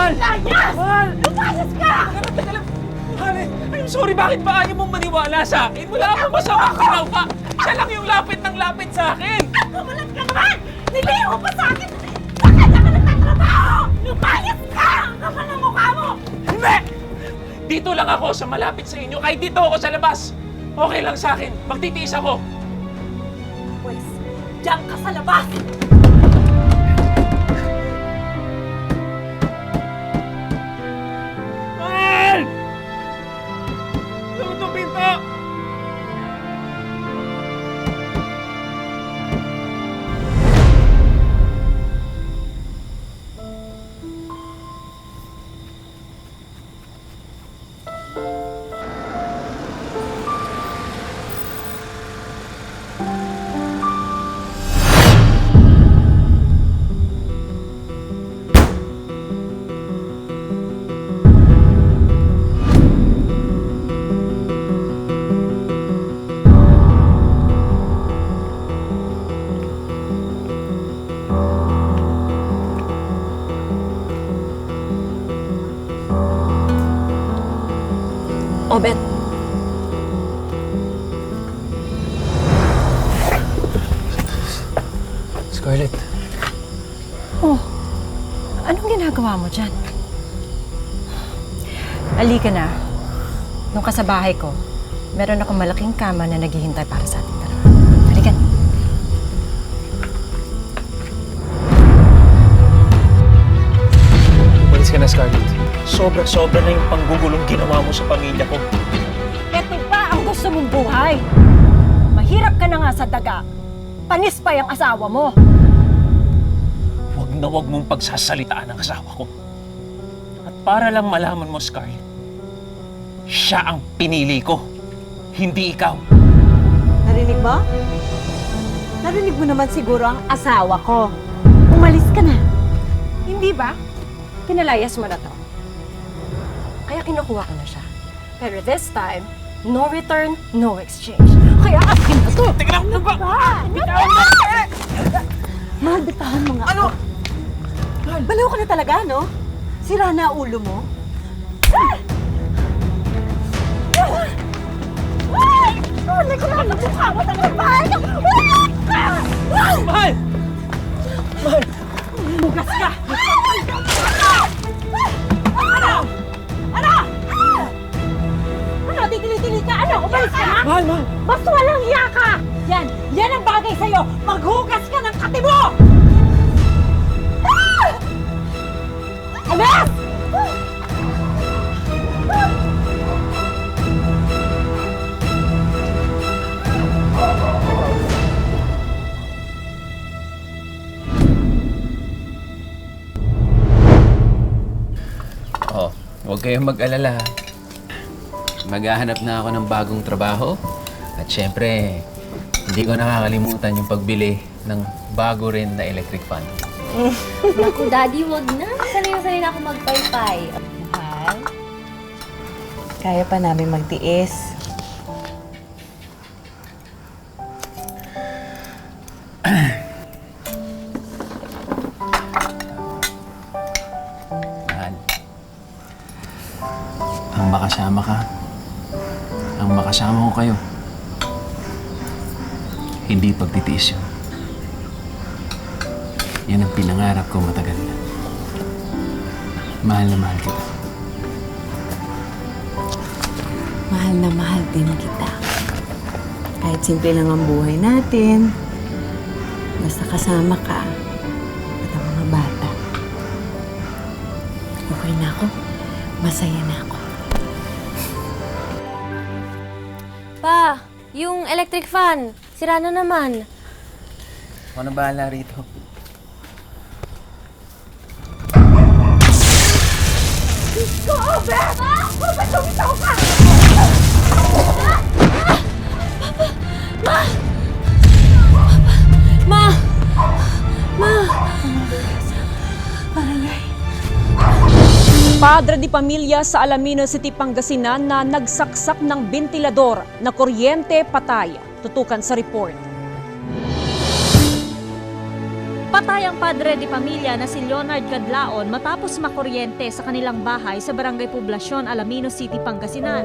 Mahal! Layas! Mahal! Lumayas ka! Teka lang. Mahal, I'm sorry. Bakit ba ayaw mong maniwala sa akin? Wala akong masamang ginawa. Siya lang yung lapit ng lapit sa akin. Kumulat ka naman! Niliho pa sa akin! Bakit ka nagtatrabaho? Lumayas ka! Ang kapal ng mukha mo! Hindi! Dito lang ako sa malapit sa inyo. Kahit dito ako sa labas. Okay lang sa akin. Magtitiis ako. Pwes, diyan ka sa labas! Mahal! Luto pinto! Obet, Scarlett. Oh, anong ginagawa mo dyan? Halika na. Nung ka sa bahay ko, meron akong malaking kama na naghihintay para sa ating dalawa. Halika na. Umalis ka na, Scarlett. Sobra-sobra na yung panggugulong ginawa mo sa pamilya ko. Ito ba ang gusto mong buhay? Mahirap ka na nga sa daga. Panis pa yung asawa mo. Huwag na huwag mong pagsasalitaan ang asawa ko. At para lang malaman mo, Scarlett, siya ang pinili ko, hindi ikaw. narinig mo? Narinig mo naman siguro ang asawa ko. Umalis ka na. Hindi ba? Pinalayas mo na to. Kaya kinukuha ko na siya. Pero this time, no return, no exchange. Kaya akin na to! Teka lang, ano ba? Bitawan mo! Mahal, bitawan mo nga. Ano? Mahal, baliw ka na talaga, no? Sira na ulo mo. Ay, ko lang ang mukha mo talaga, mahal! Mahal! Mahal! Bugas ka! Ano? Ano? Ano? Titili-tili ka? Ano? Umalis ka na? Mahal, mahal! Basta walang hiya ka! Yan ang bagay sa'yo! Maghugas ka ng kati mo! Alas! Oh, huwag kayong mag-alala. Maghahanap na ako ng bagong trabaho. At syempre, hindi ko nakakalimutan yung pagbili ng bago rin na electric fan. Naku, Daddy, wag na. Sanay na ako magpaypay. Mahal? Kaya pa namin magtiis. Mahal. Ang makasama ka. Ang makasama ko kayo. Hindi pagtitiis yun. Yan ang pinangarap ko matagal na. Mahal na mahal kita. Mahal na mahal din kita. Kahit simple lang ang buhay natin, basta kasama ka at ang mga bata. Okay na ako. Masaya na ako. Pa, yung electric fan, sira na naman. Ako na bahala rito. Go, Obet! Obet, lumitaw ka! Ma! Ma! Padre de pamilya sa Alaminos City, Pangasinan na nagsaksak ng bentilador na kuryente patay. Tutukan sa report. Namatay ang padre de pamilya na si Leonard Cadlaon matapos makuryente sa kanilang bahay sa Barangay Poblacion, Alaminos City, Pangasinan.